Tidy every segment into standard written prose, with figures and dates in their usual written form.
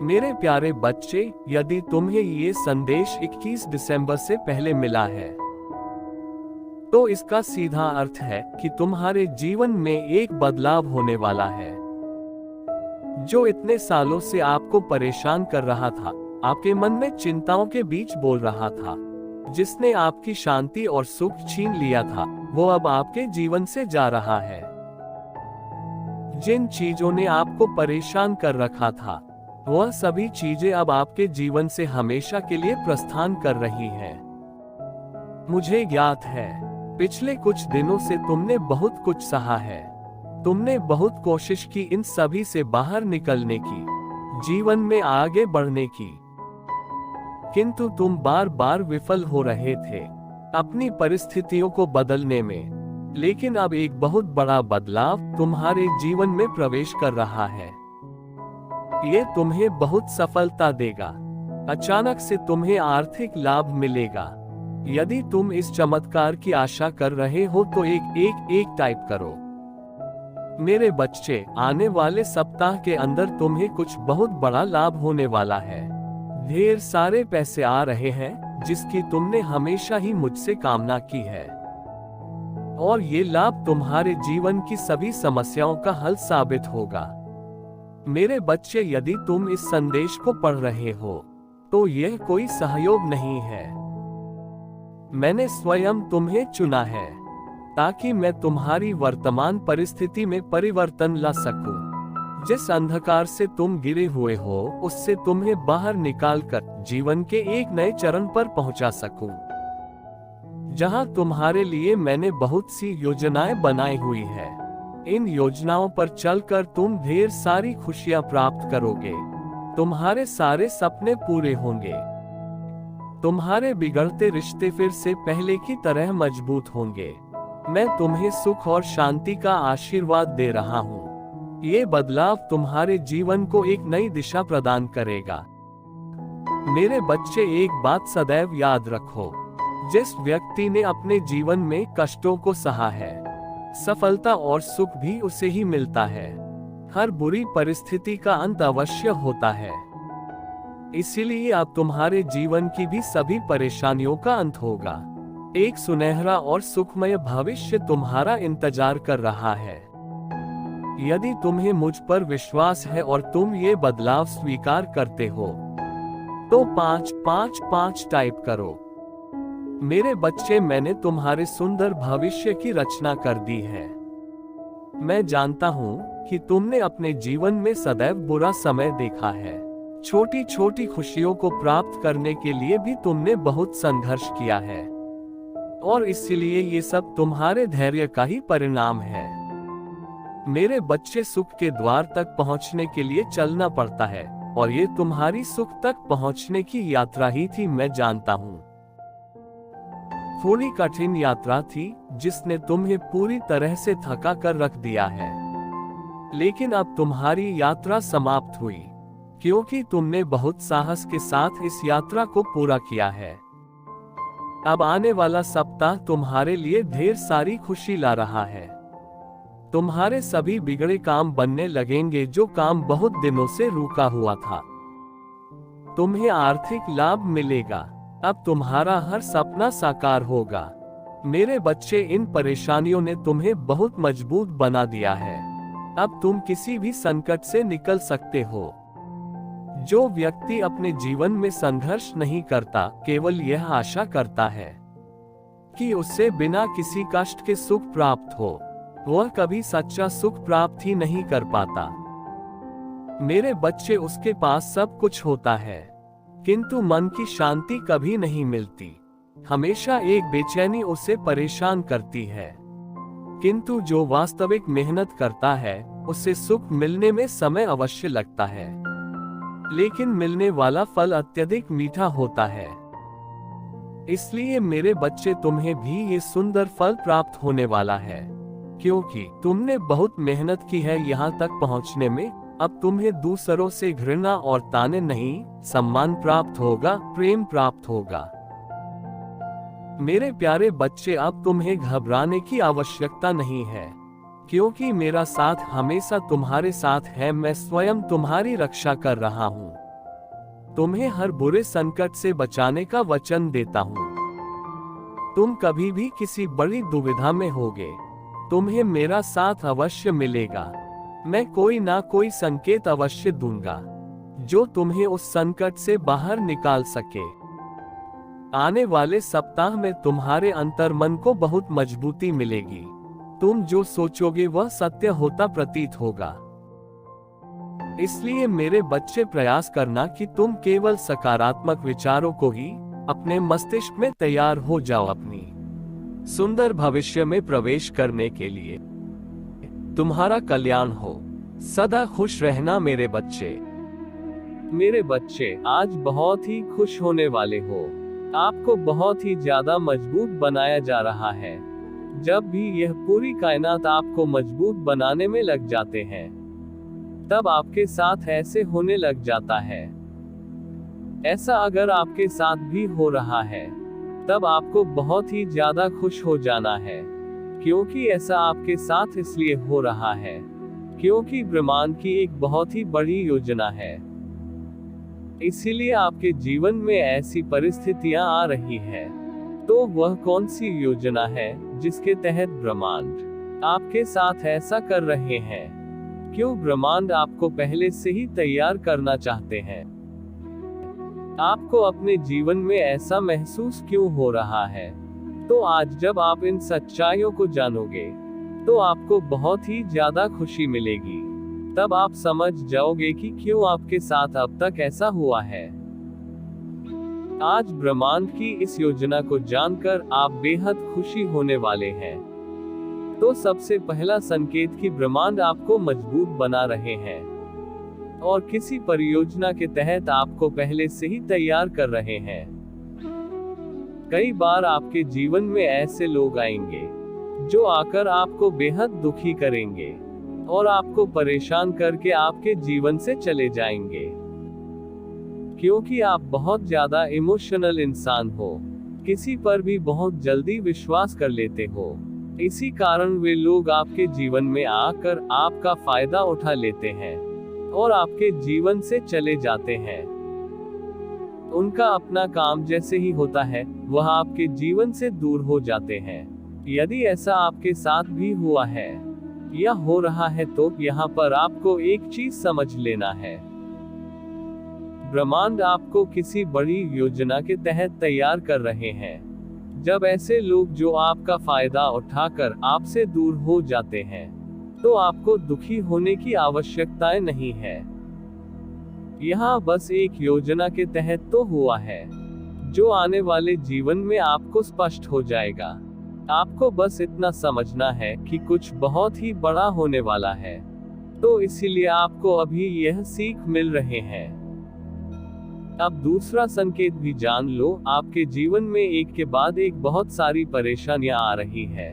मेरे प्यारे बच्चे, यदि तुम्हें ये संदेश 21 दिसंबर से पहले मिला है, तो इसका सीधा अर्थ है कि तुम्हारे जीवन में एक बदलाव होने वाला है। जो इतने सालों से आपको परेशान कर रहा था, आपके मन में चिंताओं के बीच बोल रहा था, जिसने आपकी शांति और सुख छीन लिया था, वो अब आपके जीवन से जा रहा है। जिन चीजों ने आपको परेशान कर रखा था, वह सभी चीजें अब आपके जीवन से हमेशा के लिए प्रस्थान कर रही हैं। मुझे ज्ञात है, पिछले कुछ दिनों से तुमने बहुत कुछ सहा है। तुमने बहुत कोशिश की इन सभी से बाहर निकलने की, जीवन में आगे बढ़ने की, किंतु तुम बार बार विफल हो रहे थे अपनी परिस्थितियों को बदलने में। लेकिन अब एक बहुत बड़ा बदलाव तुम्हारे जीवन में प्रवेश कर रहा है। ये तुम्हें बहुत सफलता देगा। अचानक से तुम्हें आर्थिक लाभ मिलेगा। यदि तुम इस चमत्कार की आशा कर रहे हो तो एक टाइप करो। मेरे बच्चे, आने वाले सप्ताह के अंदर तुम्हें कुछ बहुत बड़ा लाभ होने वाला है। ढेर सारे पैसे आ रहे हैं जिसकी तुमने हमेशा ही मुझसे कामना की है, और ये लाभ तुम्हारे जीवन की सभी समस्याओं का हल साबित होगा। मेरे बच्चे, यदि तुम इस संदेश को पढ़ रहे हो तो यह कोई सहयोग नहीं है। मैंने स्वयं तुम्हें चुना है ताकि मैं तुम्हारी वर्तमान परिस्थिति में परिवर्तन ला सकूं। जिस अंधकार से तुम गिरे हुए हो, उससे तुम्हें बाहर निकालकर जीवन के एक नए चरण पर पहुंचा सकूं, जहां तुम्हारे लिए मैंने बहुत सी योजनाएं बनाई हुई है। इन योजनाओं पर चलकर तुम ढेर सारी खुशियां प्राप्त करोगे। तुम्हारे सारे सपने पूरे होंगे। तुम्हारे बिगड़ते रिश्ते फिर से पहले की तरह मजबूत होंगे। मैं तुम्हें सुख और शांति का आशीर्वाद दे रहा हूँ। ये बदलाव तुम्हारे जीवन को एक नई दिशा प्रदान करेगा। मेरे बच्चे, एक बात सदैव याद रखो, जिस व्यक्ति ने अपने जीवन में कष्टों को सहा है, सफलता और सुख भी उसे ही मिलता है। हर बुरी परिस्थिति का अंत अवश्य होता है। इसीलिए अब तुम्हारे जीवन की भी सभी परेशानियों का अंत होगा। एक सुनहरा और सुखमय भविष्य तुम्हारा इंतजार कर रहा है। यदि तुम्हें मुझ पर विश्वास है और तुम ये बदलाव स्वीकार करते हो, तो 555 टाइप करो। मेरे बच्चे, मैंने तुम्हारे सुंदर भविष्य की रचना कर दी है। मैं जानता हूँ कि तुमने अपने जीवन में सदैव बुरा समय देखा है। छोटी छोटी खुशियों को प्राप्त करने के लिए भी तुमने बहुत संघर्ष किया है, और इसलिए ये सब तुम्हारे धैर्य का ही परिणाम है। मेरे बच्चे, सुख के द्वार तक पहुंचने के लिए चलना पड़ता है, और ये तुम्हारी सुख तक पहुंचने की यात्रा ही थी। मैं जानता हूँ, थोड़ी कठिन यात्रा थी जिसने तुम्हें पूरी तरह से थका कर रख दिया है, लेकिन अब तुम्हारी यात्रा समाप्त हुई, क्योंकि तुमने बहुत साहस के साथ इस यात्रा को पूरा किया है। अब आने वाला सप्ताह तुम्हारे लिए ढेर सारी खुशी ला रहा है। तुम्हारे सभी बिगड़े काम बनने लगेंगे, जो काम बहुत दिनों से रुका हुआ था। तुम्हें आर्थिक लाभ मिलेगा। अब तुम्हारा हर सपना साकार होगा। मेरे बच्चे, इन परेशानियों ने तुम्हें बहुत मजबूत बना दिया है। अब तुम किसी भी संकट से निकल सकते हो। जो व्यक्ति अपने जीवन में संघर्ष नहीं करता, केवल यह आशा करता है कि उससे बिना किसी कष्ट के सुख प्राप्त हो, वह कभी सच्चा सुख प्राप्त ही नहीं कर पाता। मेरे बच्चे, उसके पास सब कुछ होता है, किंतु मन की शांति कभी नहीं मिलती। हमेशा एक बेचैनी उसे परेशान करती है। किंतु जो वास्तविक मेहनत करता है, उसे सुख मिलने में समय अवश्य लगता है, लेकिन मिलने वाला फल अत्यधिक मीठा होता है। इसलिए मेरे बच्चे, तुम्हें भी ये सुंदर फल प्राप्त होने वाला है, क्योंकि तुमने बहुत मेहनत की है यहाँ तक पहुँचने में। अब तुम्हें दूसरों से घृणा और ताने नहीं, सम्मान प्राप्त होगा, प्रेम प्राप्त होगा। मेरे प्यारे बच्चे, अब तुम्हें घबराने की आवश्यकता नहीं है, क्योंकि मेरा साथ हमेशा तुम्हारे साथ है। मैं स्वयं तुम्हारी रक्षा कर रहा हूँ। तुम्हें हर बुरे संकट से बचाने का वचन देता हूँ। तुम कभी भी किसी बड़ी दुविधा में होगे, तुम्हें मेरा साथ अवश्य मिलेगा। मैं कोई ना कोई संकेत अवश्य दूंगा जो तुम्हें उस संकट से बाहर निकाल सके। आने वाले सप्ताह में तुम्हारे अंतर्मन को बहुत मजबूती मिलेगी। तुम जो सोचोगे वह सत्य होता प्रतीत होगा। इसलिए मेरे बच्चे, प्रयास करना कि तुम केवल सकारात्मक विचारों को ही अपने मस्तिष्क में तैयार हो जाओ अपनी सुंदर भविष्य में प्रवेश करने के लिए। तुम्हारा कल्याण हो। सदा खुश रहना मेरे बच्चे। मेरे बच्चे, आज बहुत ही खुश होने वाले हो। आपको बहुत ही ज्यादा मजबूत बनाया जा रहा है। जब भी यह पूरी कायनात आपको मजबूत बनाने में लग जाते हैं, तब आपके साथ ऐसे होने लग जाता है। ऐसा अगर आपके साथ भी हो रहा है, तब आपको बहुत ही ज्यादा खुश हो जाना है, क्योंकि ऐसा आपके साथ इसलिए हो रहा है क्योंकि ब्रह्मांड की एक बहुत ही बड़ी योजना है। इसीलिए आपके जीवन में ऐसी परिस्थितियां आ रही है। तो वह कौन सी योजना है जिसके तहत ब्रह्मांड आपके साथ ऐसा कर रहे हैं? क्यों ब्रह्मांड आपको पहले से ही तैयार करना चाहते हैं? आपको अपने जीवन में ऐसा महसूस क्यों हो रहा है? तो आज जब आप इन सच्चाइयों को जानोगे, तो आपको बहुत ही ज्यादा खुशी मिलेगी। तब आप समझ जाओगे कि क्यों आपके साथ अब तक ऐसा हुआ है। आज ब्रह्मांड की इस योजना को जानकर आप बेहद खुशी होने वाले हैं। तो सबसे पहला संकेत कि ब्रह्मांड आपको मजबूत बना रहे हैं और किसी परियोजना के तहत आपको पहले से ही तैयार कर रहे हैं। कई बार आपके जीवन में ऐसे लोग आएंगे जो आकर आपको बेहद दुखी करेंगे और आपको परेशान करके आपके जीवन से चले जाएंगे, क्योंकि आप बहुत ज्यादा इमोशनल इंसान हो, किसी पर भी बहुत जल्दी विश्वास कर लेते हो। इसी कारण वे लोग आपके जीवन में आकर आपका फायदा उठा लेते हैं और आपके जीवन से चले जाते हैं। उनका अपना काम जैसे ही होता है, वह आपके जीवन से दूर हो जाते हैं। यदि ऐसा आपके साथ भी हुआ है या हो रहा है, तो यहाँ पर आपको एक चीज समझ लेना है। ब्रह्मांड आपको किसी बड़ी योजना के तहत तैयार कर रहे हैं। जब ऐसे लोग जो आपका फायदा उठाकर आपसे दूर हो जाते हैं, तो आपको दुखी होने की आवश्यकता नहीं है। यहाँ बस एक योजना के तहत तो हुआ है, जो आने वाले जीवन में आपको स्पष्ट हो जाएगा। आपको बस इतना समझना है कि कुछ बहुत ही बड़ा होने वाला है। तो इसीलिए आपको अभी यह सीख मिल रहे हैं। अब दूसरा संकेत भी जान लो। आपके जीवन में एक के बाद एक बहुत सारी परेशानियां आ रही है।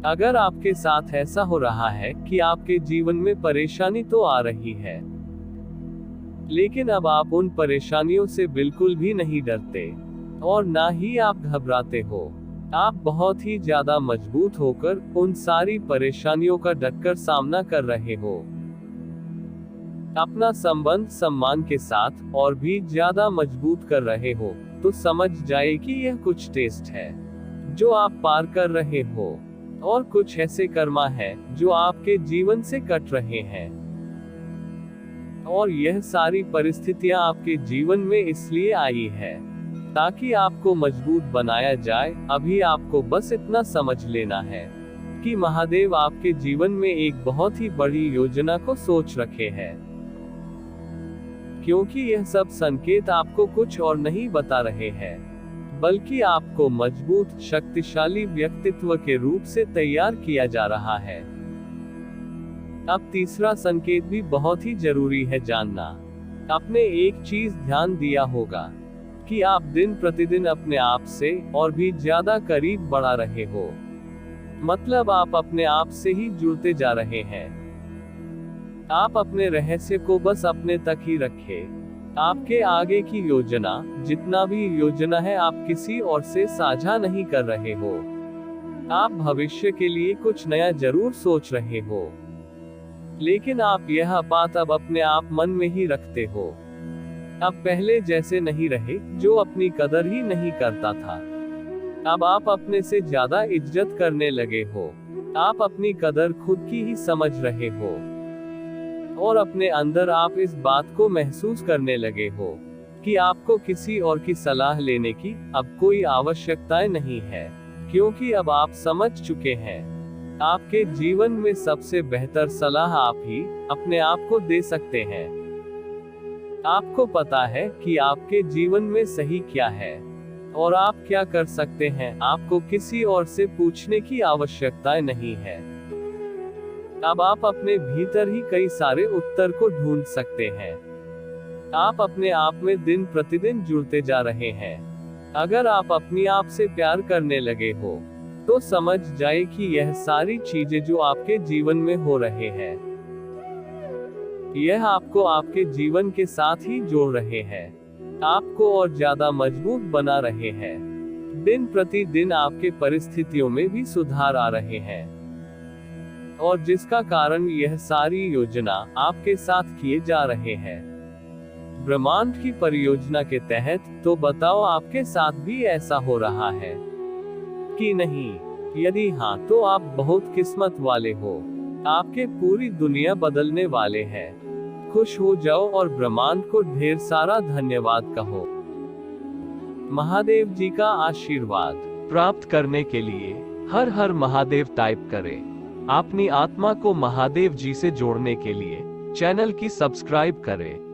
अगर आपके साथ ऐसा हो रहा है कि आपके जीवन में परेशानी तो आ रही है, लेकिन अब आप उन परेशानियों से बिल्कुल भी नहीं डरते और ना ही आप घबराते हो। आप बहुत ही ज्यादा मजबूत होकर उन सारी परेशानियों का डटकर सामना कर रहे हो। अपना संबंध सम्मान के साथ और भी ज्यादा मजबूत कर रहे हो। तो समझ जाए कि यह कुछ टेस्ट है जो आप पार कर रहे हो और कुछ ऐसे कर्मा है जो आपके जीवन से कट रहे हैं। और यह सारी परिस्थितियां आपके जीवन में इसलिए आई है ताकि आपको मजबूत बनाया जाए। अभी आपको बस इतना समझ लेना है कि महादेव आपके जीवन में एक बहुत ही बड़ी योजना को सोच रखे हैं, क्योंकि यह सब संकेत आपको कुछ और नहीं बता रहे हैं, बल्कि आपको मजबूत शक्तिशाली व्यक्तित्व के रूप से तैयार किया जा रहा है। अब तीसरा संकेत भी बहुत ही जरूरी है जानना। आपने एक चीज ध्यान दिया होगा कि आप दिन प्रतिदिन अपने आप से और भी ज्यादा करीब बढ़ा रहे हो। मतलब आप अपने आप से ही जुड़ते जा रहे हैं। आप अपने रहस्य को बस अपने तक ही रखें। आपके आगे की योजना, जितना भी योजना है, आप किसी और से साझा नहीं कर रहे हो। आप भविष्य के लिए कुछ नया जरूर सोच रहे हो, लेकिन आप यह बात अब अपने आप मन में ही रखते हो। अब पहले जैसे नहीं रहे, जो अपनी कदर ही नहीं करता था। अब आप अपने से ज्यादा इज्जत करने लगे हो। आप अपनी कदर खुद की ही समझ रहे हो, और अपने अंदर आप इस बात को महसूस करने लगे हो कि आपको किसी और की सलाह लेने की अब कोई आवश्यकता नहीं है, क्योंकि अब आप समझ चुके हैं आपके जीवन में सबसे बेहतर सलाह आप ही अपने आप को दे सकते हैं। आपको पता है कि आपके जीवन में सही क्या है और आप क्या कर सकते हैं। आपको किसी और से पूछने की आवश्यकता नहीं है। अब आप अपने भीतर ही कई सारे उत्तर को ढूंढ सकते हैं। आप अपने आप में दिन प्रतिदिन जुड़ते जा रहे हैं। अगर आप अपनी आप से प्यार करने लगे हो, तो समझ जाए कि यह सारी चीजें जो आपके जीवन में हो रहे हैं, यह आपको आपके जीवन के साथ ही जोड़ रहे हैं, आपको और ज्यादा मजबूत बना रहे हैं। दिन प्रतिदिन आपके परिस्थितियों में भी सुधार आ रहे हैं, और जिसका कारण यह सारी योजना आपके साथ किए जा रहे हैं ब्रह्मांड की परियोजना के तहत। तो बताओ, आपके साथ भी ऐसा हो रहा है कि नहीं? यदि हाँ, तो आप बहुत किस्मत वाले हो। आपके पूरी दुनिया बदलने वाले हैं। खुश हो जाओ और ब्रह्मांड को ढेर सारा धन्यवाद कहो। महादेव जी का आशीर्वाद प्राप्त करने के लिए हर हर महादेव टाइप करें। अपनी आत्मा को महादेव जी से जोड़ने के लिए चैनल की सब्सक्राइब करें।